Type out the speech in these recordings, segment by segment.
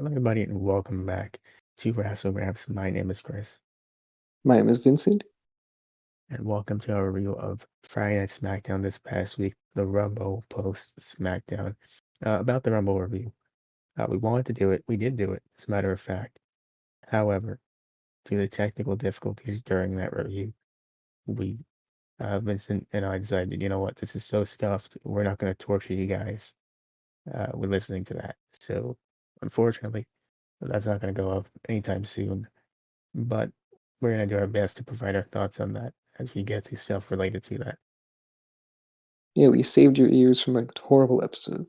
Hello, everybody, and welcome back to Wrassle Graps. My name is Chris, My name is Vincent. and welcome to our review of Friday Night Smackdown this past week, the Rumble post Smackdown. About the Rumble review, we wanted to do it. We did do it, as a matter of fact. However, due to technical difficulties during that review, we, Vincent and I decided, you know what, this is so scuffed. We're not going to torture you guys with listening to that. So, unfortunately, that's not going to go up anytime soon. But we're going to do our best to provide our thoughts on that as we get to stuff related to that. Yeah, we saved your ears from a horrible episode.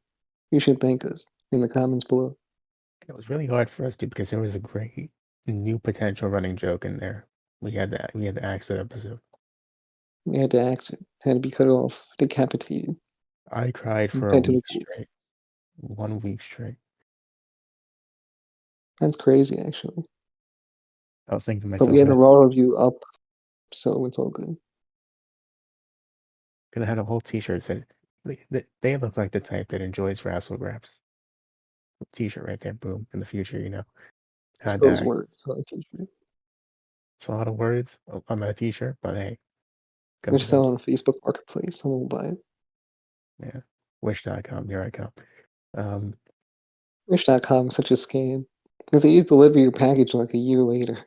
You should thank us in the comments below. It was really hard for us to because there was a great new potential running joke in there. We had to axe that episode. We had to axe it, had to be cut off, decapitated, I cried and for a fed to the week pool. straight. 1 week straight. That's crazy, actually. I was thinking to But we myself, had the man, raw review up, so it's all good. could have had a whole t-shirt that said they look like the type that enjoys Wrassle Graps. T-shirt right there, boom. In the future, Just had those that. words on a t-shirt. It's a lot of words on that t-shirt, but hey, They're comes selling eventually. on Facebook Marketplace. Someone will buy it. Yeah. Wish.com, here I come. Um, Wish.com is such a scam because they deliver your package like a year later,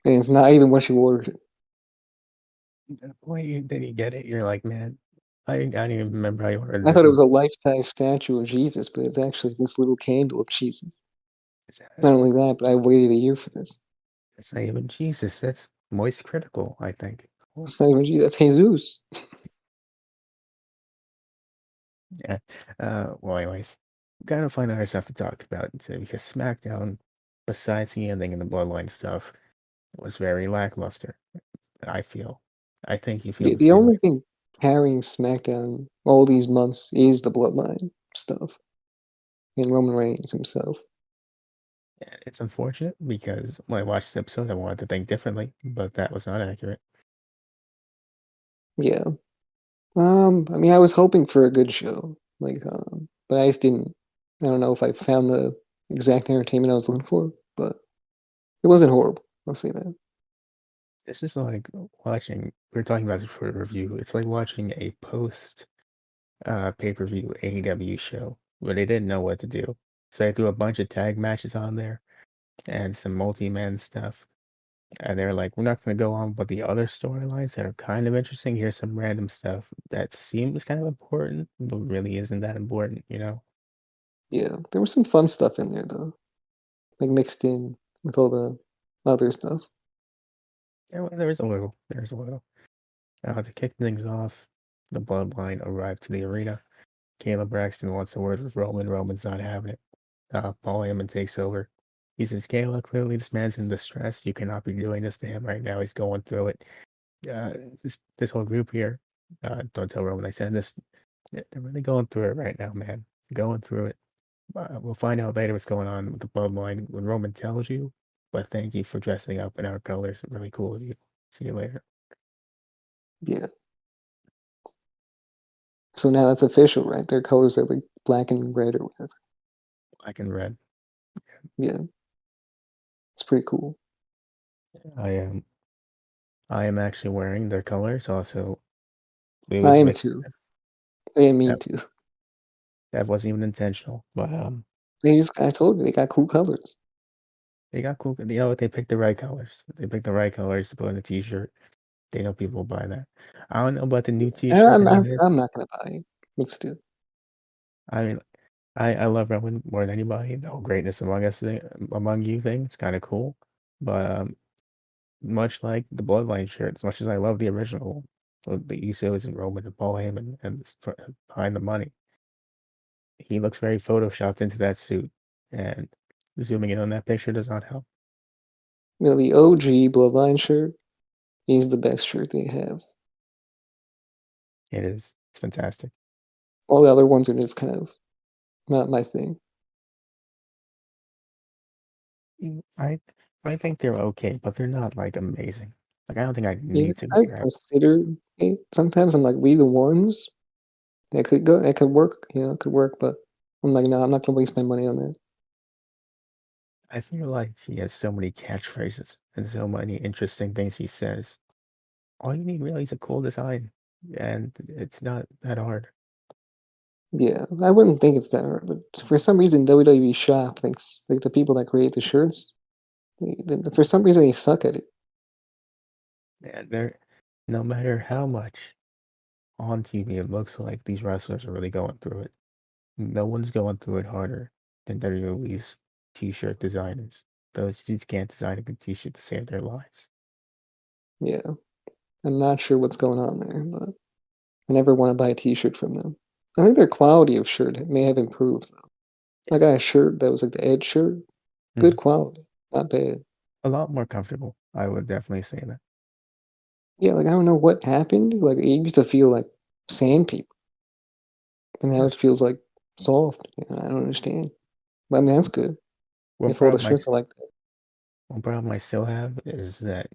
and it's not even what you ordered. The point that you get it, you're like, man, I don't even remember how you ordered I this. thought it was a life-size statue of Jesus, but it's actually this little candle of Jesus. Not only that, but I waited a year for this. It's not even Jesus. That's moist critical, I think. Oh, It's not even Jesus. That's Jesus. yeah. Well, anyways, gotta find other stuff to talk about because SmackDown, besides the ending and the Bloodline stuff, was very lackluster. I feel. I think you feel Yeah, the the same way. only thing carrying SmackDown all these months is the Bloodline stuff and Roman Reigns himself. And it's unfortunate because when I watched the episode, I wanted to think differently, but that was not accurate. Yeah. I mean, I was hoping for a good show, but I just didn't. I don't know if I found the exact entertainment I was looking for, but it wasn't horrible. I'll say that. This is like watching. We are talking about this for a review. It's like watching a post pay-per-view AEW show where they didn't know what to do. So they threw a bunch of tag matches on there and some multi-man stuff. And they're like, we're not going to go on, but the other storylines that are kind of interesting, here's some random stuff that seems kind of important, but really isn't that important? Yeah, there was some fun stuff in there though, like mixed in with all the other stuff. Yeah, well, there's a little. There's a little. To kick things off, the Bloodline arrived to the arena. Caleb Braxton wants a word with Roman. Roman's not having it. Paul Heyman takes over. He says, Kayla, clearly this man's in distress. You cannot be doing this to him right now. He's going through it. This whole group here, don't tell Roman I said this. They're really going through it right now, man. Going through it. We'll find out later what's going on with the bloodline when Roman tells you. But thank you for dressing up in our colors. Really cool of you. See you later. Yeah. So now that's official, right? Their colors are like black and red or whatever. Black and red. Yeah, it's pretty cool. I am. I am actually wearing their colors. Also, I blues am with too. I didn't mean that. to. That wasn't even intentional. But I told you, they got cool colors. they got cool. You know what? They picked the right colors. They picked the right colors to put on the t-shirt. They know people will buy that. I don't know about the new And t-shirt that he did. I'm not gonna buy it. But still, I mean, I love Roman more than anybody. The whole greatness among us thing, among you thing. It's kind of cool. But much like the Bloodline shirt, as much as I love the original, so the Usos and Roman and Paul Heyman and behind the money, he looks very photoshopped into that suit, and zooming in on that picture does not help. the OG Bloodline shirt is the best shirt they have. It is. It's fantastic. All the other ones are just kind of not my thing. I I think they're okay, but they're not like amazing. Like I don't think I Yeah, need to I grab. consider it. Sometimes I'm like, we the ones that could go, that could work. It could work. But I'm like, no, I'm not gonna waste my money on that. I feel like he has so many catchphrases and so many interesting things he says. All you need really is a cool design, and it's not that hard. Yeah, I wouldn't think it's that hard, but for some reason WWE Shop thinks like the people that create the shirts, for some reason they suck at it. And they're no matter how much on TV it looks like these wrestlers are really going through it. No one's going through it harder than WWE's t-shirt designers. Those dudes can't design a good t-shirt to save their lives. Yeah, I'm not sure what's going on there, but I never want to buy a T-shirt from them. I think their quality of shirt may have improved though. I got a shirt that was like the Edge shirt, good Mhm. quality, not bad. A lot more comfortable. I would definitely say that. Yeah, like I don't know what happened. Like it used to feel like sandpaper, and now it That's feels like soft. I don't understand. But I mean that's good one if all the problem shirts are like that. one problem I still have is that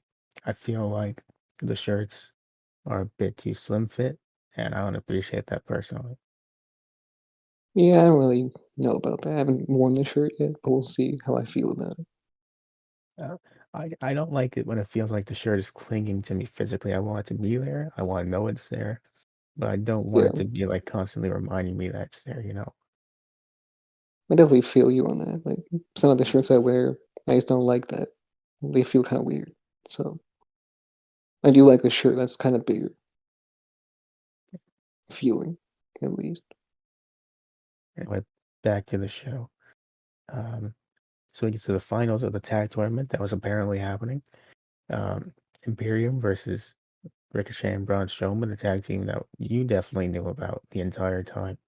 I feel like the shirts are a bit too slim fit, and I don't appreciate that personally. Yeah, I don't really know about that. I haven't worn the shirt yet, but we'll see how I feel about it. Uh, I don't like it when it feels like the shirt is clinging to me physically. I want it to be there. I want to know it's there, but I don't want Yeah, it to be like constantly reminding me that it's there, you know? I definitely feel you on that. Like some of the shirts I wear, I just don't like that. They feel kind of weird. So I do like a shirt that's kind of bigger, feeling at least. Anyway, back to the show. Um, so we get to the finals of the tag tournament that was apparently happening. Um, Imperium versus Ricochet and Braun Strowman, the tag team that you definitely knew about the entire time.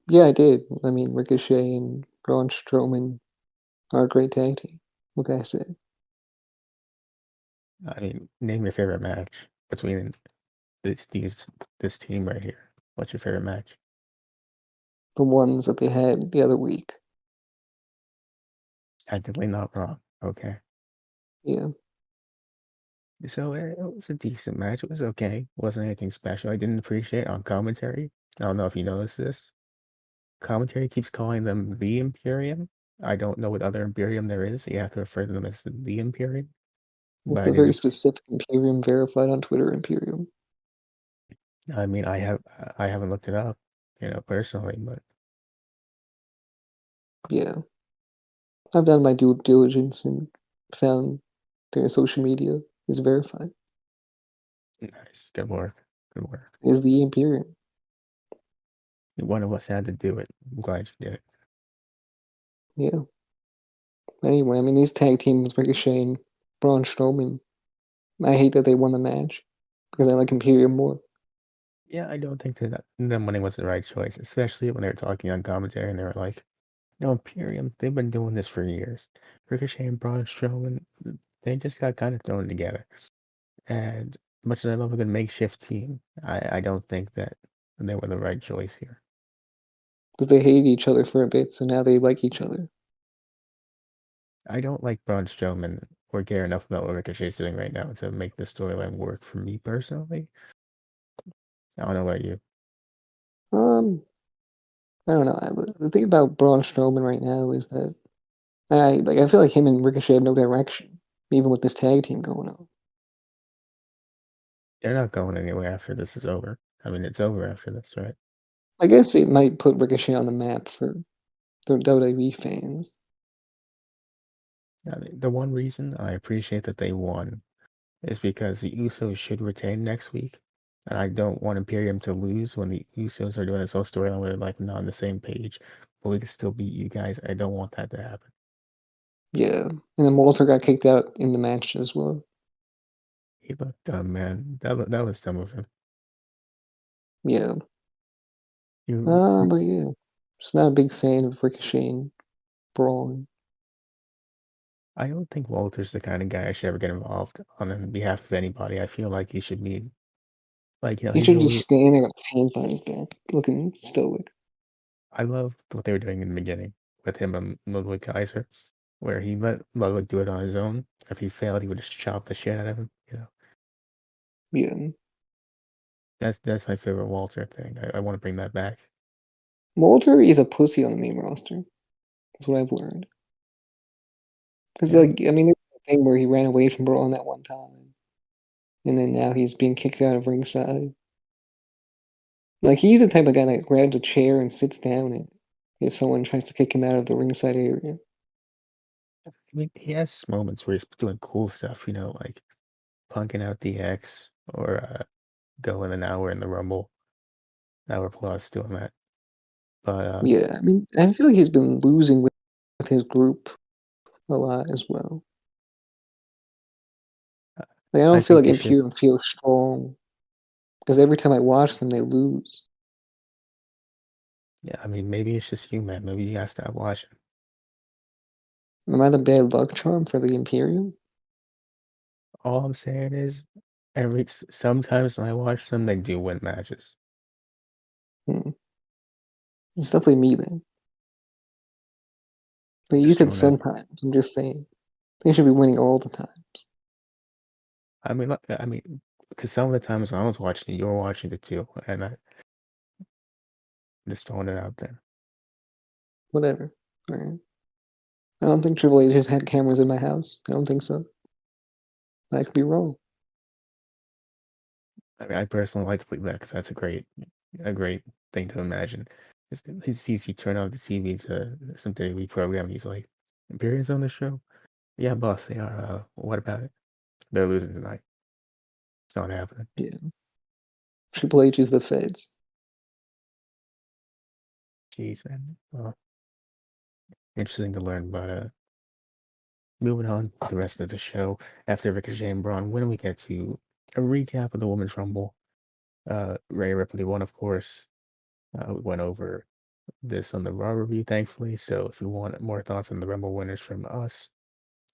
Yeah, I did. I mean, Ricochet and Braun Strowman are a great tag team. What can I say? I mean, name your favorite match between this team right here. What's your favorite match? The ones that they had the other week. Technically not wrong. Okay. Yeah, So it was a decent match. It was okay. Wasn't anything special. I didn't appreciate on commentary. I don't know if you noticed this. Commentary keeps calling them the Imperium. I don't know what other Imperium there is. You have to refer to them as the Imperium. it's But I the very didn't. specific Imperium verified on Twitter Imperium. I mean, I haven't looked it up, personally. But Yeah, I've done my due diligence and found their social media is verified. nice, good work, good work. Is the Imperium. One of us had to do it. I'm glad you did it. Yeah. Anyway, I mean, these tag teams, Ricochet and Braun Strowman, I hate that they won the match because I like Imperium more. Yeah, I don't think that them winning was the right choice, especially when they were talking on commentary and they were like, "No, Imperium, they've been doing this for years. Ricochet and Braun Strowman, they just got kind of thrown together." And much as I love a good makeshift team, I don't think that they were the right choice here. Because they hated each other for a bit, so now they like each other. I don't like Braun Strowman or care enough about what Ricochet's doing right now to make the storyline work for me personally. I don't know about you. Um, I don't know. The thing about Braun Strowman right now is that I feel like him and Ricochet have no direction, even with this tag team going on. They're not going anywhere after this is over. I mean, it's over after this, right? I guess it might put Ricochet on the map for the WWE fans. I mean, the one reason I appreciate that they won is because the Usos should retain next week. And I don't want Imperium to lose when the Usos are doing this whole storyline where they're like not on the same page, but we can still beat you guys. I don't want that to happen. Yeah, and then Walter got kicked out in the match as well. He looked dumb, man. That was dumb of him. Yeah, You, but yeah, just not a big fan of Ricochet and Braun. I don't think Walter's the kind of guy I should ever get involved on behalf of anybody. I feel like he should be like, He he's should just really. stand there with his hands behind his back, looking stoic. I love what they were doing in the beginning with him and Ludwig Kaiser, where he let Ludwig do it on his own. If he failed, he would just chop the shit out of him. Yeah, That's my favorite Walter thing. I want to bring that back. Walter is a pussy on the main roster. That's what I've learned. Because, Yeah, like, I mean, there's a thing where he ran away from Braun that one time, and then now he's being kicked out of ringside. Like, he's the type of guy that grabs a chair and sits down if someone tries to kick him out of the ringside area. I mean, he has his moments where he's doing cool stuff, like punking out DX or going an hour in the Rumble, hour plus doing that. But Yeah, I mean, I feel like he's been losing with his group a lot as well. Like, I I don't feel think like they should. Imperium feels strong because every time I watch them, they lose. Yeah, I mean, maybe it's just you, man. Maybe you gotta stop watching. Am I the bad luck charm for the Imperium? All I'm saying is, sometimes when I watch them, they do win matches. Hmm. It's definitely me then. But you Just said throwing that. sometimes. I'm just saying they should be winning all the time. Because some of the times when I was watching it, you were watching it too, and I'm just throwing it out there. Whatever. All right. I don't think Triple H has had cameras in my house. I don't think so. I could be wrong. I mean, I personally like to believe that because that's a great thing to imagine. He sees you turn on the TV to some daily program, and he's like, "Imperium's on the show." Yeah, boss, they are. What about it? They're losing tonight. It's not happening. Yeah. Triple H is the feds. Jeez, man. Well, interesting to learn. But moving on to the rest of the show. After Ricochet and Braun, when we get to a recap of the Women's Rumble, Rhea Ripley won, of course. We went over this on the Raw review, thankfully. So if you want more thoughts on the Rumble winners from us,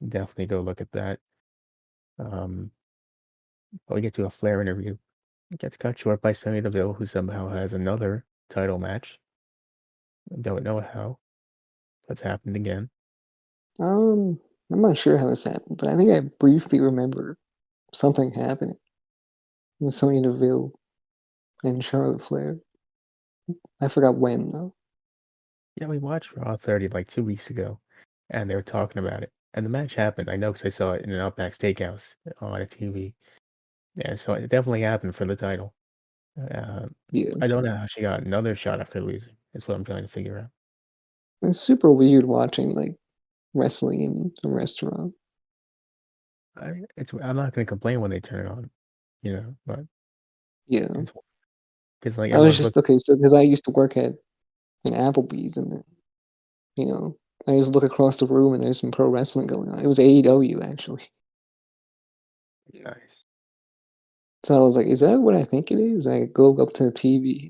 definitely go look at that. Um, but we get to a Flair interview. It gets cut short by Sonya Deville, who somehow has another title match. Don't know how. That's happened again. Um, I'm not sure how this happened, but I think I briefly remember something happening with Sonya Deville and Charlotte Flair. I forgot when though. Yeah, we watched Raw 30 like 2 weeks ago, and they were talking about it. And the match happened. I know because I saw it in an Outback Steakhouse on a TV. Yeah, so it definitely happened for the title. Uh, Yeah, I don't know how she got another shot after losing. That's what I'm trying to figure out. it's super weird watching like wrestling in a restaurant. I'm not going to complain when they turn it on, but Yeah, it's because like I was everyone's just looking. okay. So because I used to work at an Applebee's, and then you know I just look across the room and there's some pro wrestling going on. It was AEW actually. Nice. So I was like, is that what I think it is? I go up to the TV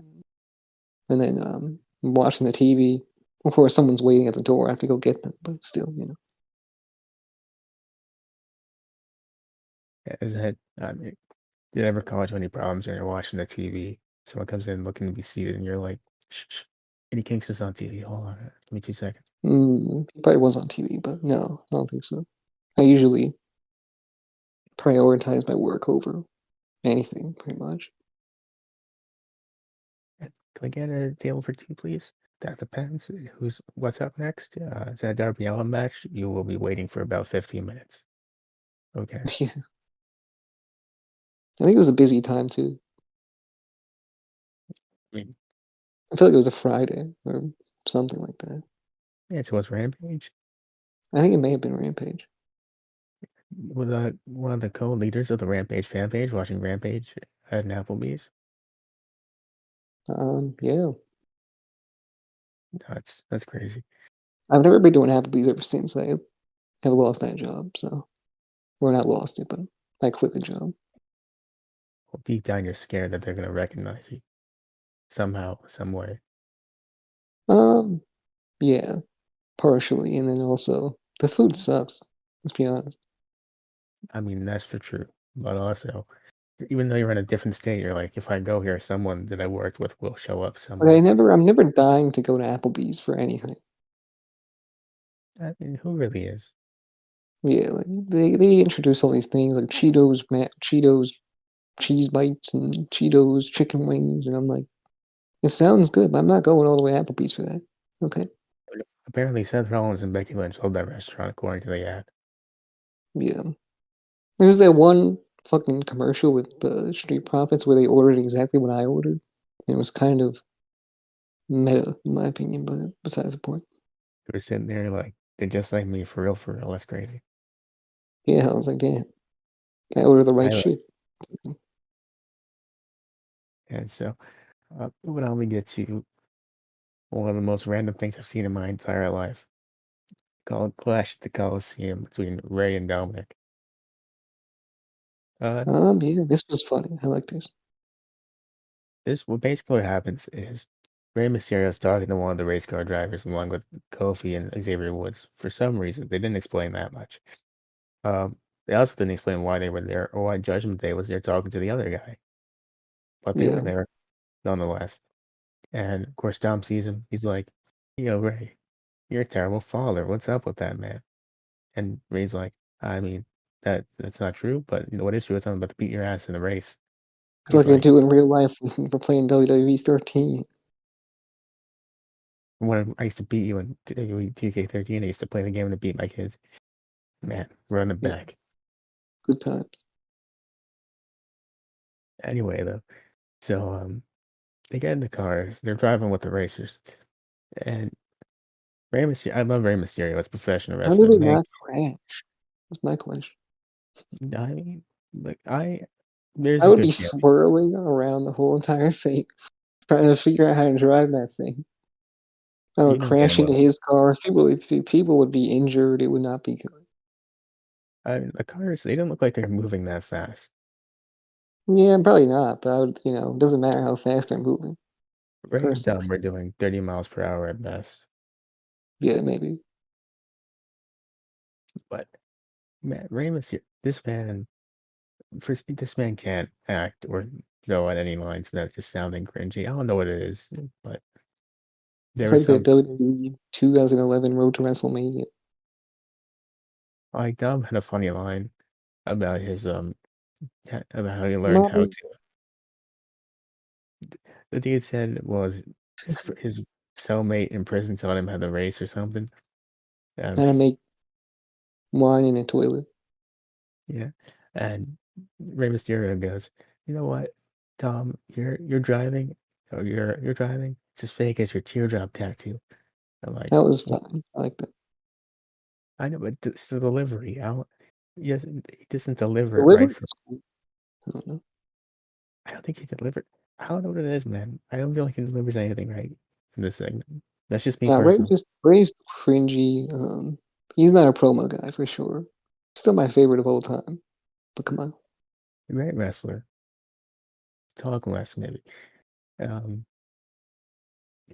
and then I'm watching the TV. Of course, someone's waiting at the door. I have to go get them, but still. Yeah, is that, I mean, did it ever cause you any problems when you're watching the TV? Someone comes in looking to be seated, and you're like, shh, shh. Eddie Kingston's on TV. Hold on. Give me 2 seconds. It probably was on TV, but no, I don't think so. I usually prioritize my work over anything, pretty much. Can we get a table for two, please? That depends. What's up next? Is that a Darby Allin match? You will be waiting for about 15 minutes. Okay. Yeah, I think it was a busy time too. I mean, I feel like it was a Friday or something like that. yeah, so it's Rampage. I think it may have been Rampage. With one of the co-leaders of the Rampage fan page watching Rampage at an Applebee's. Yeah, That's crazy. I've never been to an Applebee's ever since. I have lost that job, so or not lost it, but I quit the job. Well, deep down, you're scared that they're gonna recognize you somehow, some way. Um, yeah, partially, and then also the food sucks. Let's be honest. I mean, that's for true. But also, even though you're in a different state, you're like, if I go here, someone that I worked with will show up But somehow. I'm never dying to go to Applebee's for anything. I mean, who really is? Yeah, like they introduce all these things like Cheetos cheese bites and Cheetos chicken wings, and I'm like, it sounds good, but I'm not going all the way to Applebee's for that. Okay. apparently Seth Rollins and Becky Lynch sold that restaurant according to the ad. Yeah. There's that one fucking commercial with the Street Profits where they ordered exactly what I ordered. And it was kind of meta, in my opinion, but besides the point. They were sitting there like they're just like me for real, for real. That's crazy. Yeah, I was like, damn, I ordered the right I like, shit. and so when I only get to one of the most random things I've seen in my entire life, called Clash at the Coliseum between Ray and Dominic. Uh, Yeah, this was funny. I like this. this well, basically what happens is Rey Mysterio's talking to one of the race car drivers along with Kofi and Xavier Woods. For some reason, they didn't explain that much. They also didn't explain why they were there or why Judgment Day was there talking to the other guy. But they were Yeah. there nonetheless. And of course, Dom sees him. He's like, "Yo, Ray, you're a terrible father. What's up with that, man?" And Ray's like, "I mean, that's not true, but you know what is true is I'm about to beat your ass in a race." It's He's like I like, do in real life when we're playing WWE 13. "When I used to beat you in WWE 2K13, I used to play the game to beat my kids. Man, run it Yeah, back." good times. Anyway, though, so they get in the cars. They're driving with the racers, and Rey Mysterio. I love Rey Mysterio as a professional How did wrestler. it Man, not crash? That's my question. I mean, like there's I a would be good chance. swirling around the whole entire thing, trying to figure out how to drive that thing. I You would know damn crash into well. his car. People would be injured. It would not be good. I mean, the cars, they don't look like they're moving that fast. Yeah, probably not. But I would, it doesn't matter how fast they're moving. Ray and Personally, Dom were doing 30 miles per hour at best. yeah, maybe. But man, Rey Mysterio, this man can't act or go at any lines that just sounding cringy. I don't know what it is, but It's there was like that some, WWE 2011 Road to WrestleMania. like Dom had a funny line about about how he learned how Mommy, to. The dude said was his cellmate in prison taught him how to race or something. Um, how to make wine in a toilet. yeah, and Rey Mysterio goes, "You know what, Tom? You're driving, or you're driving. It's as fake as your teardrop tattoo." I'm like, That was "What?" fun. I like that. I know, but it's the delivery. Yes, he doesn't deliver it Delivery right from. was cool. I don't know. I don't think he delivered. I don't know what it is, man. I don't feel like he delivers anything right in this segment. That's just me Yeah, Ray personally. just Ray's cringy. He's not a promo guy for sure. Still my favorite of all time. But come on, Great wrestler. Talk less, maybe. Um,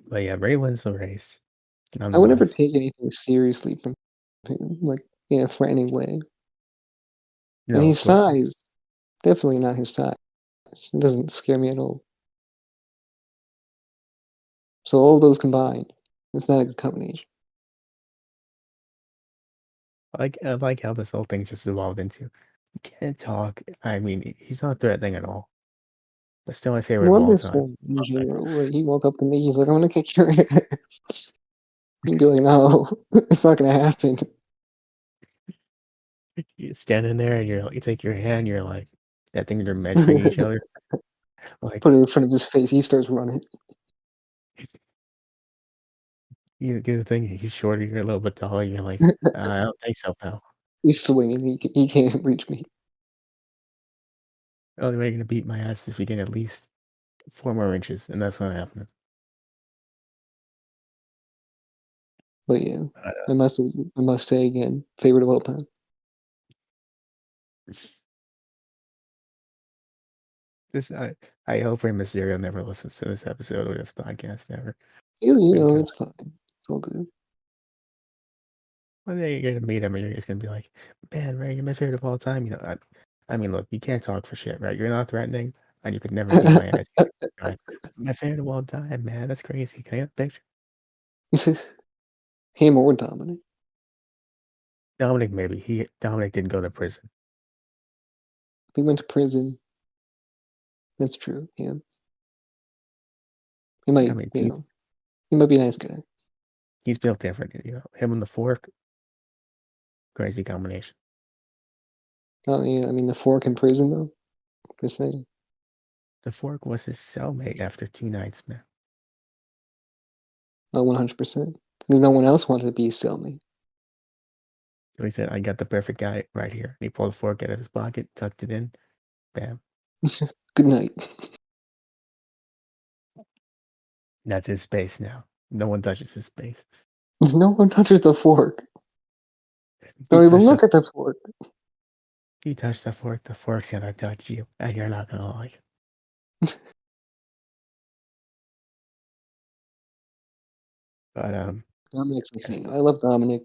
but yeah, Ray wins the race, I would never nonetheless. take anything seriously from him, like in a threatening way. And No, of his course not. size, definitely not his size. It doesn't scare me at all. So all those combined, it's not a good combination. I like how this whole thing just evolved into. He can't talk. I mean, he's not threatening at all. But still my favorite of Well, I'm all just time. saying in general. Like he walked up to me, he's like, "I'm gonna kick your ass." You'd be like, "No, it's not gonna happen." You're standing there and you take your hand, you're like, I think they're measuring each other. Like, Put it in front of his face. He starts running. you do the thing, he's shorter, you're a little bit taller, you're like, I don't think so, pal. He's swinging. He can't reach me. The only way you're gonna beat my ass is if you get at least 4 more inches, and that's not happening. But yeah, Uh, I must say again, favorite of all time. this I hope Rey Mysterio never listens to this episode or this podcast ever. It's Because fine. It's all good. one day you're gonna meet him and you're just gonna be like, man, Ray, you're my favorite of all time. I mean, look, you can't talk for shit, right? You're not threatening, and you could never beat my ass. Right? My favorite of all time, man. That's crazy. Can I get a picture? Him or Dominic. Dominic, maybe. Dominic did go to prison. He went to prison. That's true. Yeah, he I might. mean, He might be a nice guy. He's built different, him and the fork, crazy combination. Oh yeah, I mean the fork in prison though. Just saying. The fork was his cellmate after 2 nights, man. Oh, 100%. Because no one else wanted to be a cellmate. So he said, I got the perfect guy right here. And he pulled the fork out of his pocket, tucked it in, bam. Good night. That's his space now. No one touches his space. No one touches the fork. You Don't even touch the look at the fork. you touch the fork's gonna touch you, and you're not gonna like it. But Dominic's yes, insane. I love Dominic.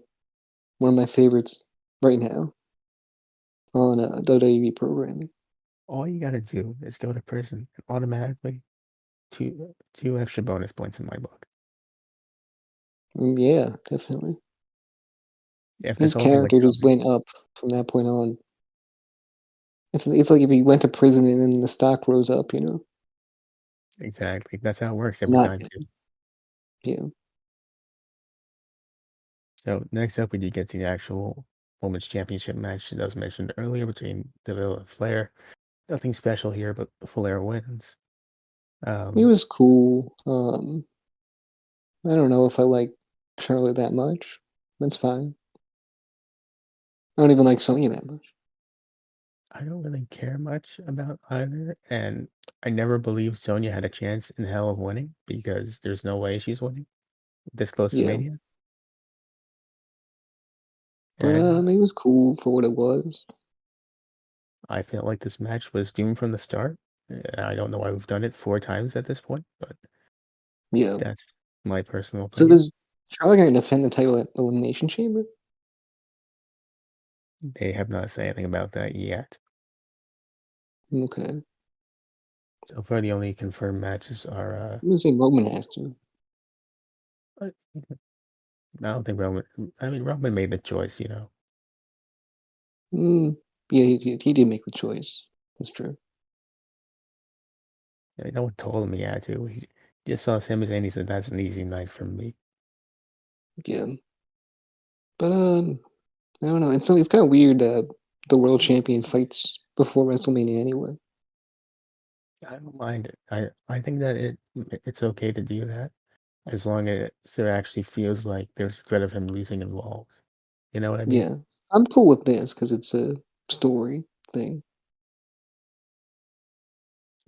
One of my favorites right now on WWE programming. all you gotta do is go to prison and automatically two extra bonus points in my book. Yeah, definitely. If this His whole thing with character just Dominic, went up from that point on. It's like if he went to prison and then the stock rose up, you know? exactly, that's how it works every Not time him. too. Yeah. So next up, we did get to the actual women's championship match that was mentioned earlier between Deville and Flair. Nothing special here, but Flair wins. He Um, was cool. I don't know if I like Charlotte that much. That's fine. I don't even like Sonya that much. I don't really care much about either, and I never believed Sonya had a chance in hell of winning because there's no way she's winning this close to Yeah. Mania. But And it was cool for what it was. I feel like this match was doomed from the start. I don't know why we've done it 4 times at this point, but Yeah. that's my personal So opinion. does Charlotte gonna defend the title at Elimination Chamber? They have not said anything about that yet. Okay. So far, the only confirmed matches are. I'm gonna say Roman has to. I I don't think Roman. I mean, Roman made the choice. Mm, yeah, he did make the choice. That's true. No one told him he had to. He just saw him as and he said, "That's an easy night for me." Yeah. But I don't know. It's kind of weird that the world champion fights before WrestleMania anyway. I don't mind it. I think that it's okay to do that as long as it actually feels like there's threat of him losing involved. You know what I mean? Yeah. I'm cool with this because it's a story thing.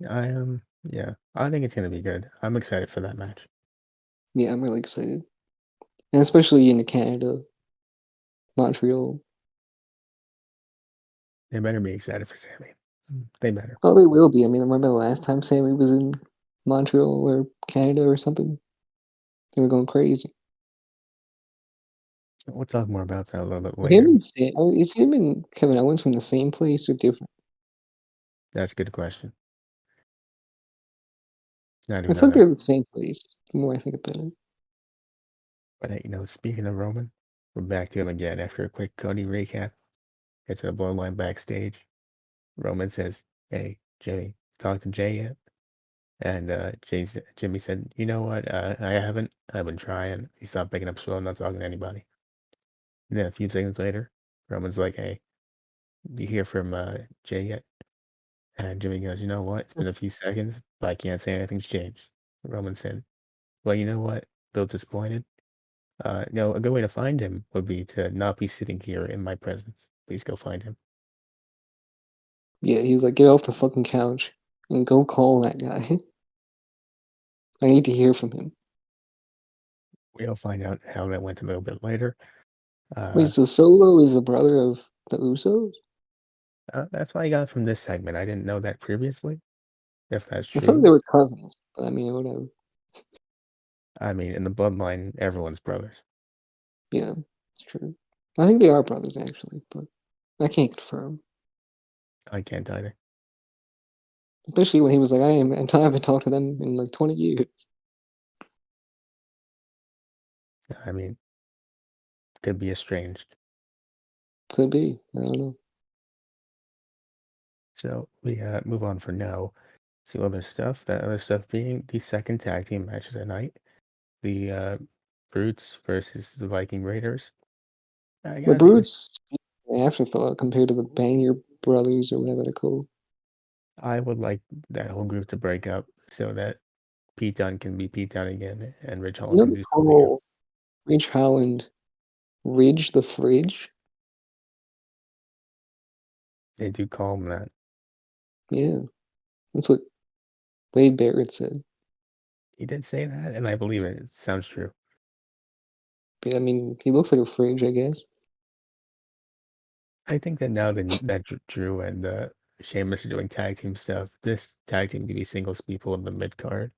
Yeah, I think it's gonna be good. I'm excited for that match. Yeah, I'm really excited. And especially in Canada, Montreal. They better be excited for Sammy. They better. Oh, they will be. I mean, remember the last time Sammy was in Montreal or Canada or something? They were going crazy. We'll talk more about that a little bit Him later. and is him and Kevin Owens from the same place or different? That's a good question. I do I feel not like know. they're the same place. The more I think about it. But speaking of Roman, we're back to him again after a quick Cody recap. Get to the Bloodline backstage. Roman says, "Hey, Jimmy, talk to Jay yet?" And Jimmy said, "You know what? I haven't. I've been trying." He stopped picking up phone, not talking to anybody. And then a few seconds later, Roman's like, "Hey, you hear from Jay yet?" And Jimmy goes, "You know what? It's been a few seconds, but I can't say anything's changed." Roman said, "Well, you know what? Still disappointed. No, a good way to find him would be to not be sitting here in my presence. Please go find him." Yeah, he was like, get off the fucking couch and go call that guy. I need to hear from him. We'll find out how that went a little bit later. Wait, Uh, so Solo is the brother of the Usos? that's what I got from this segment. I didn't know that previously. If that's I thought they true, were cousins, but I mean, whatever. I mean, in the bloodline, everyone's brothers. Yeah, it's true. I think they are brothers actually, but I can't confirm. I can't either. Especially when he was like, I haven't talked to them in like 20 years. I mean, could be estranged. Could be. I don't know. So we move on for now to other stuff. That other stuff being the second tag team match of the night. The Brutes versus the Viking Raiders. I The gotta see what Brutes, an afterthought compared to the Banger Brothers or whatever they're called. I would like that whole group to break up so that Pete Dunne can be Pete Dunne again and Rich You Holland know can they do something else. call Ridge Holland Ridge the Fridge? They do call him that. Yeah, that's what Wade Barrett said. He did say that, and I believe it. It sounds true. But, I mean, he looks like a fridge, I guess. I think that now that Drew and Sheamus are doing tag team stuff, this tag team can be singles people in the mid card,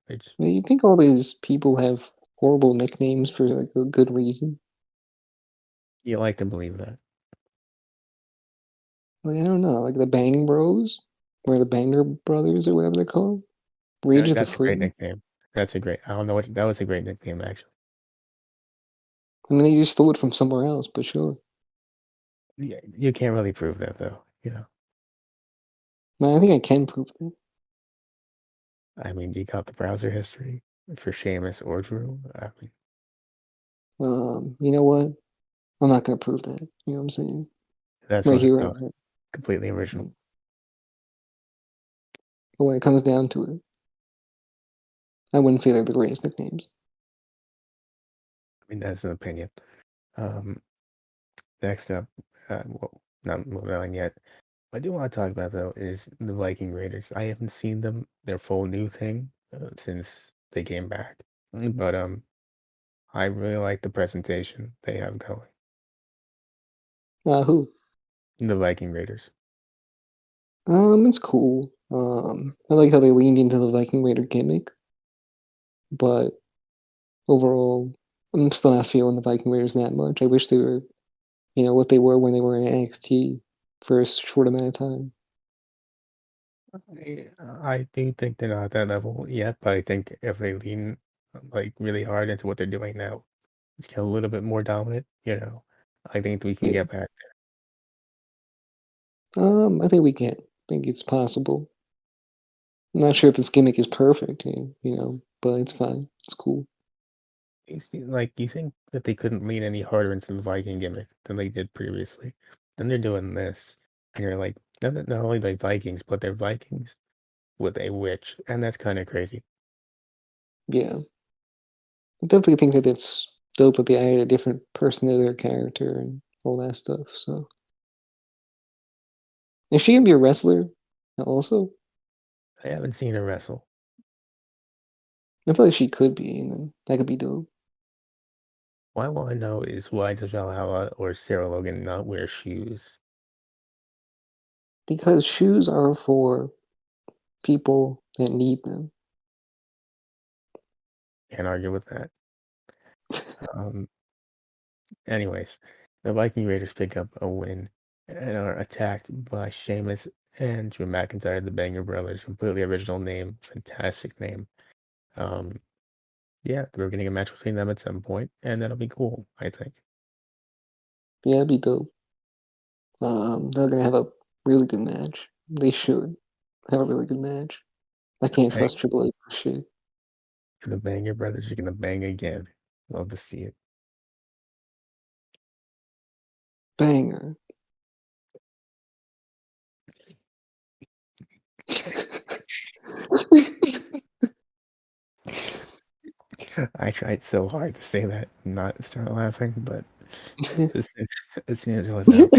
which I mean, you think all these people have horrible nicknames for like a good reason? you like to believe that. Like I don't know, like the Bang Bros or the Banger Brothers or whatever they're called. Ridge the That's a great Fridge. nickname. That's a great. I don't know what that was a great nickname actually. I mean, they just stole it from somewhere else, but sure. Yeah, you can't really prove that though. No, I think I can prove that. I mean, you got the browser history for Sheamus or Drew. I mean, You know what? I'm not gonna prove that. You know what I'm saying? that's Right what I here, right thought. now. Completely original. But when it comes down to it, I wouldn't say they're the greatest nicknames. I mean, that's an opinion. Um, Next up, well, not moving on yet. What I do want to talk about though is the Viking Raiders. I haven't seen their full new thing since they came back, but I really like the presentation they have going. Who? The Viking Raiders. It's cool. I like how they leaned into the Viking Raider gimmick, but overall, I'm still not feeling the Viking Raiders that much. I wish they were, what they were when they were in NXT for a short amount of time. I do think they're not at that level yet, but I think if they lean like really hard into what they're doing now, it's get a little bit more dominant. I think we can Yeah. get back. I think we can. I think it's possible. I'm not sure if this gimmick is perfect, but it's fine. It's cool. Like, you think that they couldn't lean any harder into the Viking gimmick than they did previously? Then they're doing this, and you're like, not only like Vikings, but they're Vikings with a witch, and that's kind of crazy. Yeah. I definitely think that it's dope that they added a different person to their character and all that stuff. So, is she gonna be a wrestler also? I haven't seen her wrestle. I feel like she could be, and then that could be dope. What I want to know is why does Valhalla or Sarah Logan not wear shoes? Because shoes are for people that need them. Can't argue with that. Um, Anyways, the Viking Raiders pick up a win and are attacked by Sheamus and Drew McIntyre, the Banger Brothers. Completely original name, fantastic name. Um, yeah, we're getting a match between them at some point, and that'll be cool, I think. Yeah, it'd be dope. They're gonna have a really good match. They should have a really good match. I The can't bang, trust Triple H for shit. the Banger Brothers are gonna bang again. Love to see it. Banger. I tried so hard to say that, and not start laughing, but as soon, as soon as it was out.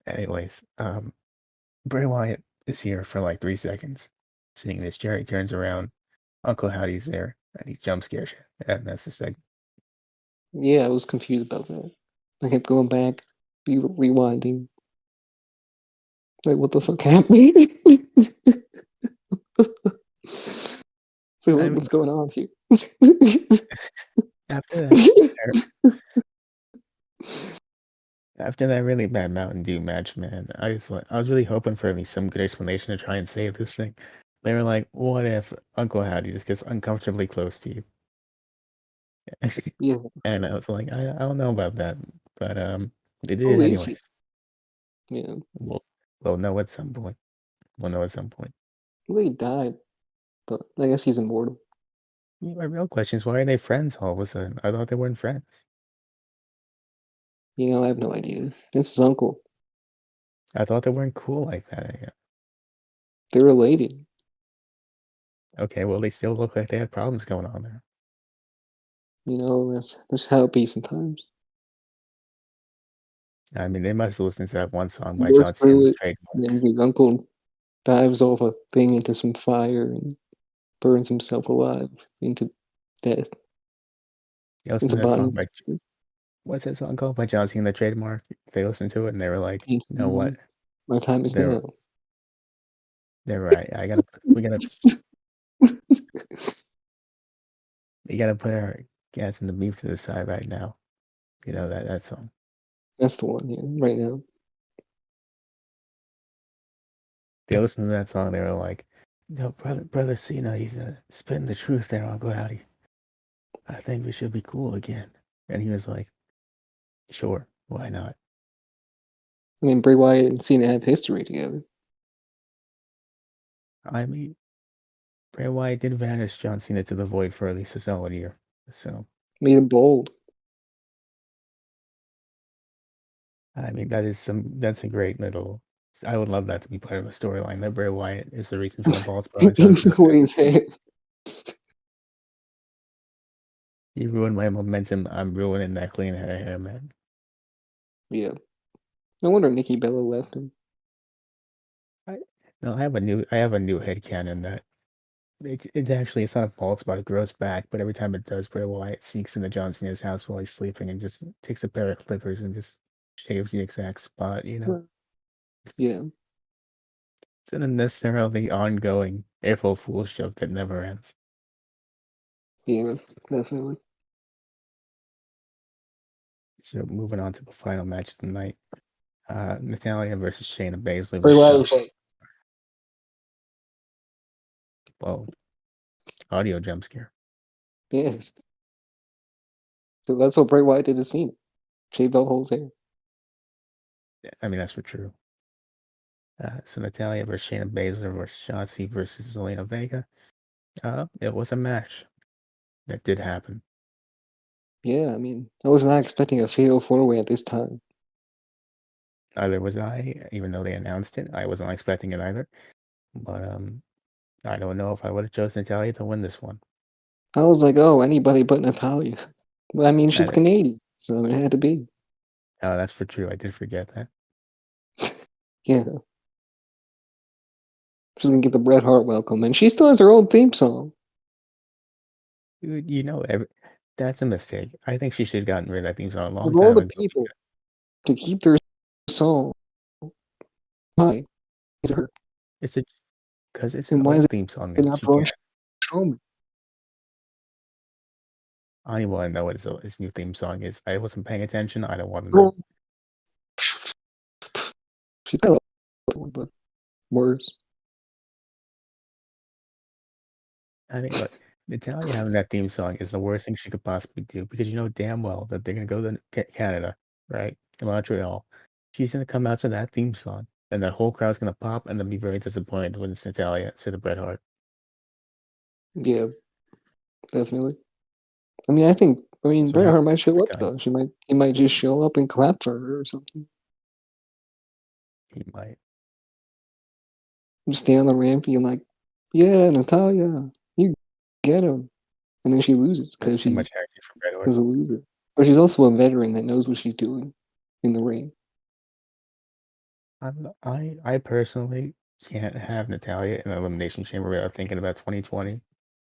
Anyways, Bray Wyatt is here for like 3 seconds, sitting in his chair. He turns around. Uncle Howdy's there, and he jump scares you. And that's the segment. Yeah, I was confused about that. I kept going back, rewinding. Like, what the fuck happened? So I what's mean, going on here? after that, after that really bad Mountain Dew match, man, I was really hoping for at least some good explanation to try and save this thing. They were like, "What if Uncle Howdy just gets uncomfortably close to you?" Yeah, And I was like, I don't know about that, but they did who it is he? anyways. Yeah, We'll, we'll know at some point. We'll know at some point. Well, he died, but I guess he's immortal. My real question is, why are they friends all of a sudden? I thought they weren't friends. You know, I have no idea. It's his uncle. I thought they weren't cool like that. Yeah. They're related. Okay, well, they still look like they had problems going on there. You know, that's how it be sometimes. I mean, they must have listened to that one song You by work John Cena, through it, and Trademark. then your uncle dives off a thing into some fire and burns himself alive into death. You listen It's a to that song botany. by, what's that song called by John Cena, Trademark? They listened to it and they were like, you know what? My time is They're now. they're right. We gotta put our gas and the beef to the side right now. You know that song. That's the one, yeah, right now. They listened to that song. They were like, "No, brother Cena, he's spitting the truth there on Cloudy. I think we should be cool again." And he was like, "Sure, why not?" I mean, Bray Wyatt and Cena have history together. I mean, Bray Wyatt did vanish John Cena to the void for at least a solid year. So, Made him bold. I mean, that's a great little. I would love that to be part of a storyline. That Bray Wyatt is the reason for the bald spot on John He Cena's took away his hair. You ruined my momentum. I'm ruining that clean head of hair, man. Yeah. No wonder Nikki Bella left him. I no, I have a new headcanon that it's not a fault spot, it grows back, but every time it does, Bray Wyatt sneaks into John Cena's house while he's sleeping and just takes a pair of clippers and just shaves the exact spot, you know? Yeah. It's an unnecessarily ongoing April Fool's joke that never ends. Yeah, definitely. So moving on to the final match of the night. Natalia versus Shannon Basler Bray versus Wyatt Shotzi. was like, Whoa, audio jump scare. yeah. So that's what Bray Wyatt did to Cena. Shaved off whole hair. I mean, that's for true. So Natalia versus Shannon Basler versus Shotzi versus Zelina Vega. It was a match that did happen. Yeah, I mean, I was not expecting a fatal four-way at this time. Neither was I, even though they announced it. I wasn't expecting it either. But I don't know if I would have chosen Natalia to win this one. I was like, oh, anybody but Natalia. But I mean, I she's think, Canadian, so it had to be. oh, that's for true. I did forget that. Yeah. She's gonna get the Bret Hart welcome, and she still has her own theme song. You know, that's a mistake. I think she should have gotten rid of that theme song a long Of all time the ago. people to keep their song, why is it her? It's because it's And her why is old it theme song, and not she Braun can't. Strowman? I don't even want to know what his new theme song is. I wasn't paying attention. I don't want to know. Braun- She's got a one, but worse. I mean, look, Natalia having that theme song is the worst thing she could possibly do because you know damn well that they're gonna go to Canada, right? To Montreal. She's gonna come out to that theme song, and that whole crowd's gonna pop and then be very disappointed when it's Natalia instead of Bret Hart. Yeah, definitely. I mean, That's what Bret Hart happens might show every up time. though. He might just show up and clap for her or something. He might. Just stand on the ramp being like, "Yeah, Natalia, you get him," and then she loses That's because too she much energy for Bret Hart. is a loser. But she's also a veteran that knows what she's doing in the ring. I personally can't have Natalia in the Elimination Chamber without thinking about 2020,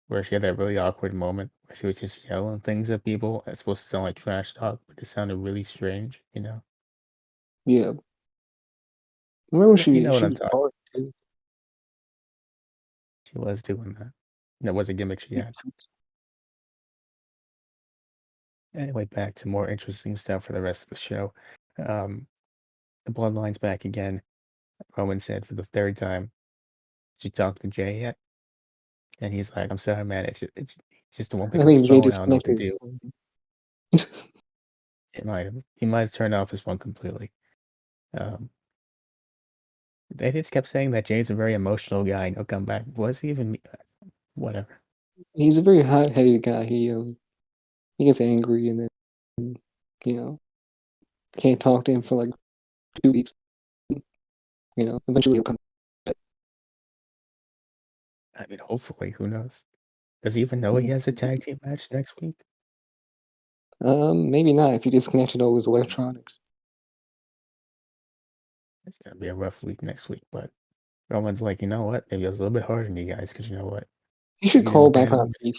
where she had that really awkward moment where she was just yelling things at people. It's supposed to sound like trash talk, but it sounded really strange, you know? Yeah, remember when You know what she I'm was talking. hard too. She was doing that. That was a gimmick she had. Anyway, back to more interesting stuff for the rest of the show. Um, the Bloodline's back again. Roman said for the third time, "Did you talk to Jay yet?" And he's like, "I'm sorry, man. It's just the one pick I up his think Jay phone. I don't know what to disconnected his do." phone. He might have turned off his phone completely. Um, They just kept saying that Jay's a very emotional guy and he'll come back. Was he even? Whatever. He's a very hot-headed guy. He gets angry and then you know can't talk to him for like 2 weeks. Eventually he'll come back. I mean, hopefully, who knows? Does he even know he has a tag team match next week? Maybe not if you disconnected all his electronics. It's gonna be a rough week next week, but Roman's like, you know what? Maybe I was a little bit harder on you guys because you know what? He should Even call with back that, on a pay.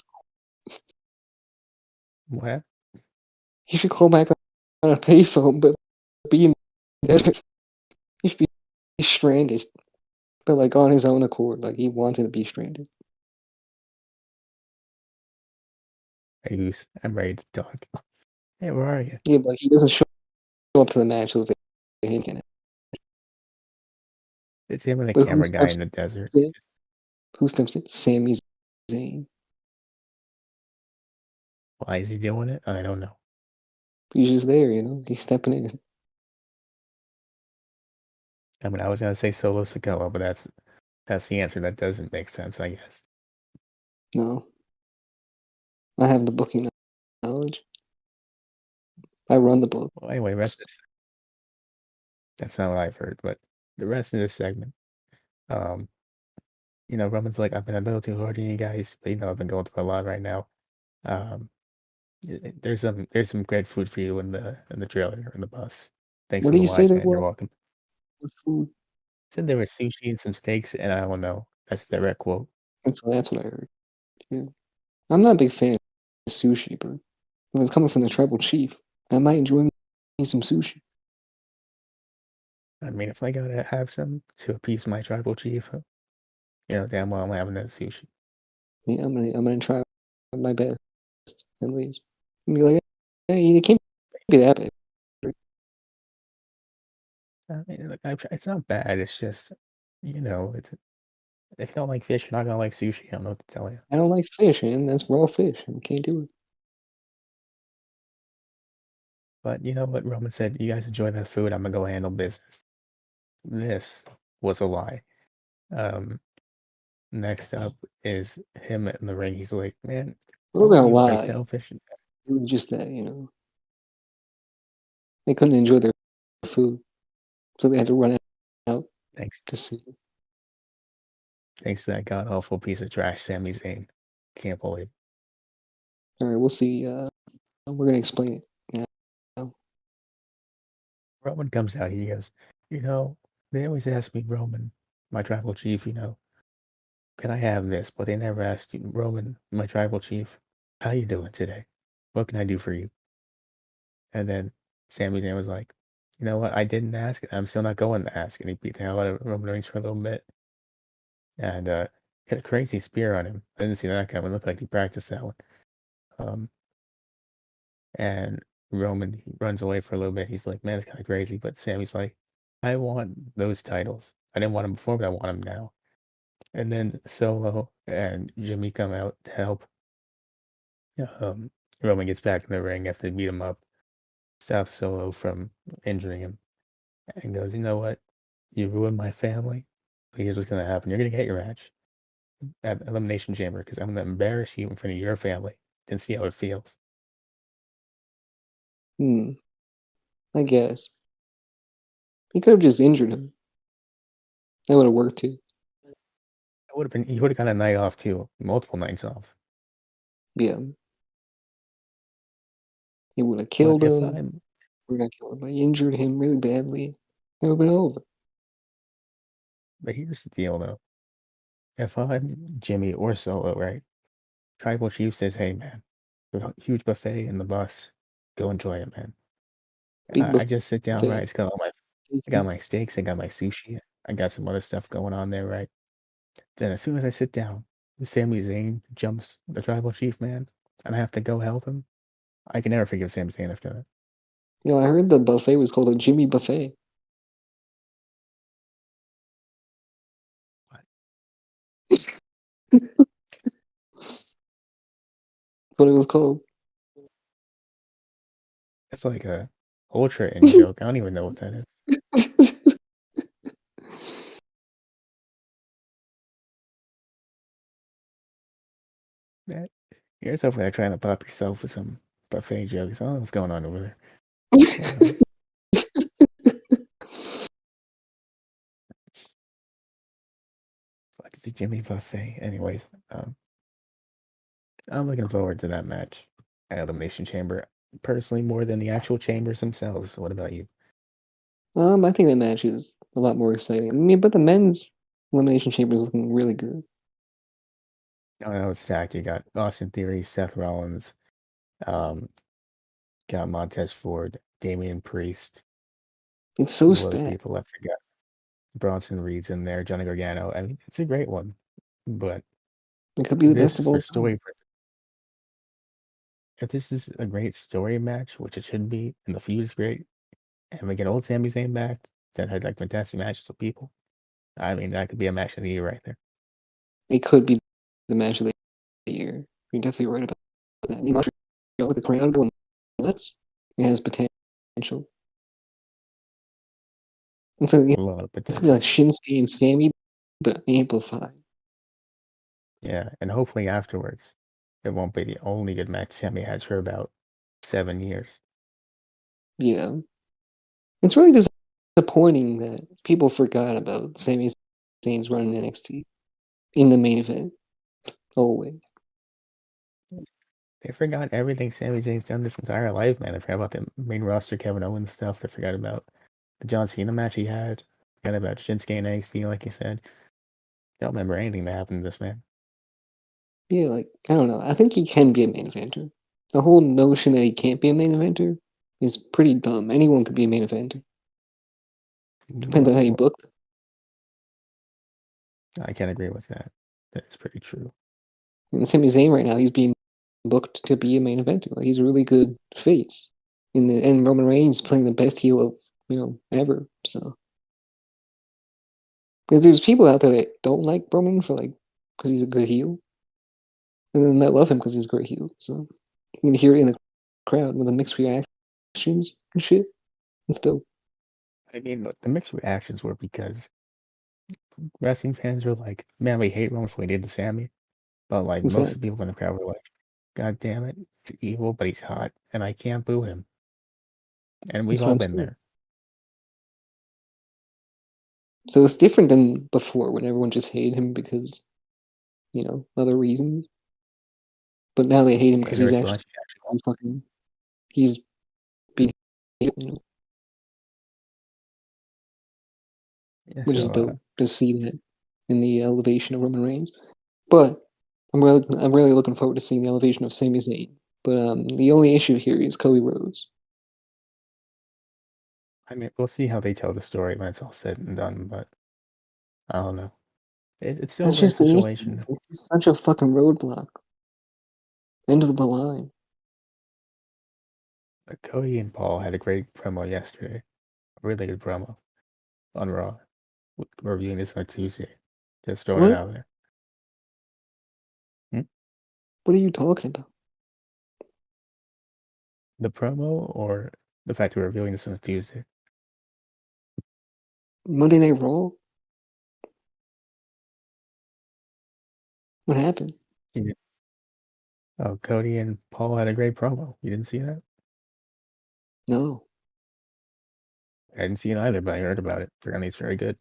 what? He should call back on a payphone, but be in desert. He should be stranded, but like on his own accord. Like he wanted to be stranded. Hey, Goose, I'm ready to talk. Hey, where are you? Yeah, but he doesn't show up to the match. So they ain't gonna. It's him and the But who camera guy steps in the desert. in? Who steps in? Sami Zayn. Why is he doing it? I don't know. He's just there, He's stepping in. I mean, I was gonna say Solo Sikoa, but that's the answer. That doesn't make sense, I guess. No, I have the booking knowledge. I run the book. Well, anyway, that's not what I've heard, but the rest of this segment, um, Roman's like, I've been a little too hard on you guys, but I've been going through a lot right now. Um, there's some great food for you in the trailer in the bus. Thanks What to do the you say wise they man. You're were? welcome. Food. Said there was sushi and some steaks, and I don't know. That's the direct quote. That's what I heard. Yeah. I'm not a big fan of sushi, but if it's coming from the tribal chief, I might enjoy me some sushi. I mean, if I gotta have some to appease my tribal chief, damn well I'm having that sushi. Yeah, I'm gonna try my best at least. And be like, hey, it can't be that bad. I mean, look, it's not bad. It's just, it's if you don't like fish, you're not gonna like sushi. I don't know what to tell you. I don't like fish, and that's raw fish. I can't do it. But you know what? Roman said, "You guys enjoy that food. I'm gonna go handle business." This was a lie. Um, Next up is him in the ring. He's like, "Man, It wasn't a you were very lie. selfish." It was just that they couldn't enjoy their food, so they had to run out Thanks, to see. thanks to that god awful piece of trash, Sami Zayn. Can't believe. All right, we'll see. We're gonna explain it now. Roman comes out. He goes, they always ask me, Roman, my tribal chief, can I have this? But they never asked you, Roman, my tribal chief, how you doing today? What can I do for you? And then Sami Zayn was like, you know what? I didn't ask. I'm still not going to ask. And he beat the hell out of Roman Reigns for a little bit. And had a crazy spear on him. I didn't see that coming. It looked like he practiced that one. Um, and Roman he runs away for a little bit. He's like, man, it's kind of crazy. But Sammy's like, I want those titles. I didn't want them before, but I want them now. And then Solo and Jimmy come out to help. Um, Roman gets back in the ring after they beat him up, stops Solo from injuring him, and goes, you know what? You ruined my family. But here's what's going to happen. You're going to get your match at Elimination Chamber because I'm going to embarrass you in front of your family and see how it feels. I guess he could have just injured him. That would have worked too. He would have got a night off too, multiple nights off. Yeah, he would have But killed if him. I'm, Or not killed him, but he injured him really badly. It would have been over. but here's the deal though. If I'm Jimmy or Solo, right? Tribal Chief says, hey man, there's a huge buffet in the bus. Go enjoy it, man. Big I just sit down, right? buffet. I got my steaks, I got my sushi, I got some other stuff going on there, right? Then as soon as I sit down, Sami Zayn jumps the tribal chief man, and I have to go help him. I can never forgive Sami Zayn after that. I heard the buffet was called a Jimmy buffet. That's what it was called. That's like a ultra in joke. I don't even know what that is. that you're over there trying to pop yourself with some buffet jokes. Oh, what's going on over there? Like it's a Jimmy buffet. Anyways, I'm looking forward to that match at Elimination Chamber personally more than the actual chambers themselves. What about you? I think that match is a lot more exciting. I mean, but the men's elimination chamber is looking really good. Oh, no, it's stacked. You got Austin Theory, Seth Rollins, um, got Montez Ford, Damian Priest, It's so couple other stacked. people I forgot. Bronson Reed's in there, Johnny Gargano. I mean, it's a great one, but It could be the best this of for all time. story. If this is a great story match, which it should be, and the feud is great, and we get old Sami Zayn back that had like fantastic matches with people, I mean, that could be a match of the year right there. It could be the match of the year. You're definitely right about that. I mean, Montreal with the crowd going nuts, it has potential. And so yeah, A lot of it's gonna be potential. like Shinsuke and Sammy, but amplified. Yeah, and hopefully afterwards, it won't be the only good match Sammy has for about 7 years. Yeah, it's really disappointing that people forgot about Sami Zayn's run in NXT in the main event. Always. They forgot everything Sami Zayn's done this entire life, man. They forgot about the main roster Kevin Owens stuff. They forgot about the John Cena match he had. Forgot about Shinsuke and NXT, like you said. Don't remember anything that happened to this man. Yeah, like I don't know. I think he can be a main eventer. The whole notion that he can't be a main eventer is pretty dumb. Anyone could be a main eventer. Depends on how you Well, book. I can agree with that. That is pretty true. And Sami Zayn right now, he's being booked to be a main eventer. Like he's a really good face. And Roman Reigns playing the best heel of ever. So because there's people out there that don't like Roman for like because he's a good heel, and then that love him because he's a great heel. So you can hear it in the crowd with the mixed reactions and shit. It's dope. I mean, look, the mixed reactions were because wrestling fans were like, man, we hate Roman for what he did to Sammy. But like most Exactly. of the people in the crowd were like, God damn it, he's evil, but he's hot, and I can't boo him. And we've That's what all I'm been saying. there. So it's different than before when everyone just hated him because, other reasons. But now they hate him because And there he's was actually bunch actually he's being hated, yeah, which is so dope to see that in the elevation of Roman Reigns. But I'm really looking forward to seeing the elevation of Sami Zayn. But the only issue here is Cody Rhodes. I mean we'll see how they tell the story when it's all said and done, but I don't know. It's still a That's weird just the issue. situation. He's such a fucking roadblock. End of the line. Cody and Paul had a great promo yesterday. A really good promo on Raw. We're reviewing this on Tuesday. Just throwing it What? out there. Hmm? What are you talking about? The promo or the fact that we're reviewing this on Tuesday? Monday Night Raw? What happened? Yeah. Oh, Cody and Paul had a great promo. You didn't see that? No. I didn't see it either, but I heard about it. Apparently, it's very good.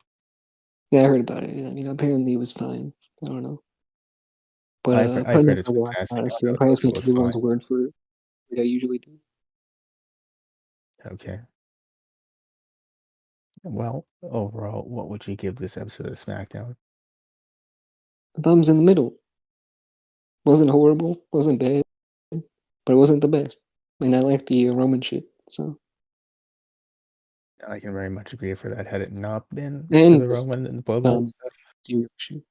Yeah, I heard about it. I mean, apparently it was fine. I don't know. But I'm I've probably heard not it's gonna watch, fantastic. I don't honestly. know I'm if probably other just gonna people take it's fine. everyone's word for it, like I usually do. Okay. Well, overall, what would you give this episode of SmackDown? Thumbs in the middle. Wasn't horrible, wasn't bad, but it wasn't the best. And I like the Roman shit. So I can very much agree for that. Had it not been for and the this Roman and the Bloodline um stuff, shit.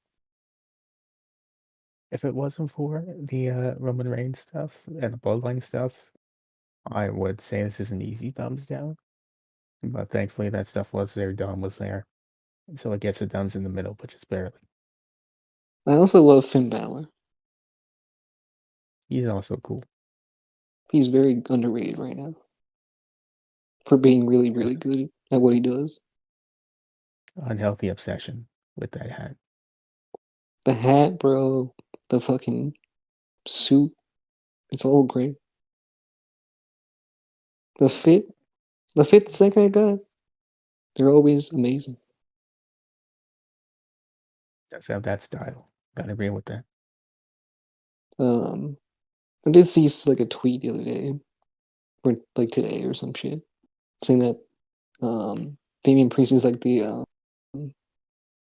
if it wasn't for the Roman Reigns stuff and the Bloodline stuff, I would say this is an easy thumbs down. But thankfully, that stuff was there. Dom was there, so it gets a thumbs in the middle, but just barely. I also love Finn Balor. He's also cool. He's very underrated right now for being really, His really good at what he does. unhealthy obsession with that hat. The hat, bro. The fucking suit. It's all great. The fit, the fits that guy got, they're always amazing. Does have that style. Gotta agree with that. Um, I did see like a tweet the other day, or like today or some shit, saying that Damian Priest is like the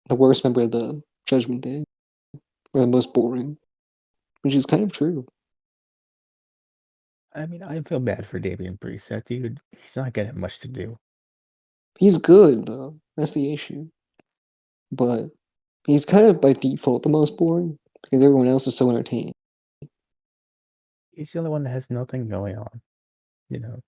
worst member of the Judgment Day, or the most boring, which is kind of true. I mean, I feel bad for Damian Priest. That dude, he's not getting much to do. He's good though. That's the issue. But he's kind of by default the most boring because everyone else is so entertaining. He's the only one that has nothing going on. You know,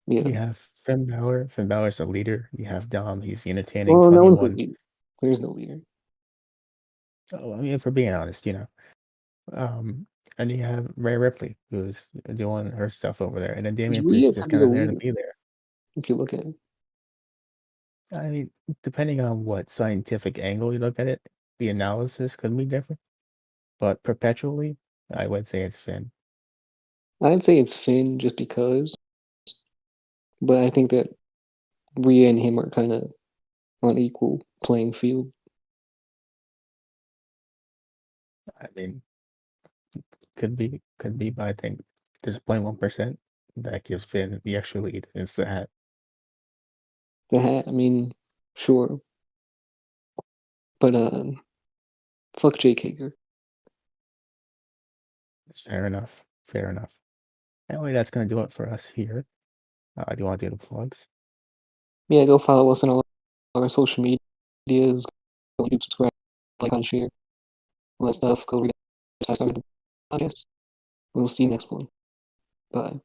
Yeah. you have Finn Balor. Finn Balor's a leader. You have Dom. He's the entertaining, Well, no funny one's a one. leader. There's no leader. So, I mean, if we're being honest, um, and you have Rhea Ripley, who's doing her stuff over there, and then Is Damian Priest Rhea is just kind of kind the of there to leader be there. if you look at it. I mean, depending on what scientific angle you look at it, the analysis could be different. But perpetually, I would say it's Finn. I'd say it's Finn just because, but I think that Rhea and him are kind of on equal playing field. I mean, could be, but I think there's 0.1% that gives Finn the extra lead. It's the hat. The hat, I mean, sure, but fuck Jake Hager. It's fair enough. Fair enough. Anyway, that's gonna do it for us here. Do you want to do the plugs? Yeah, go follow us on all our social medias. Go YouTube, subscribe, like, and share, all that stuff. Go read the podcast. We'll see you next one. Bye.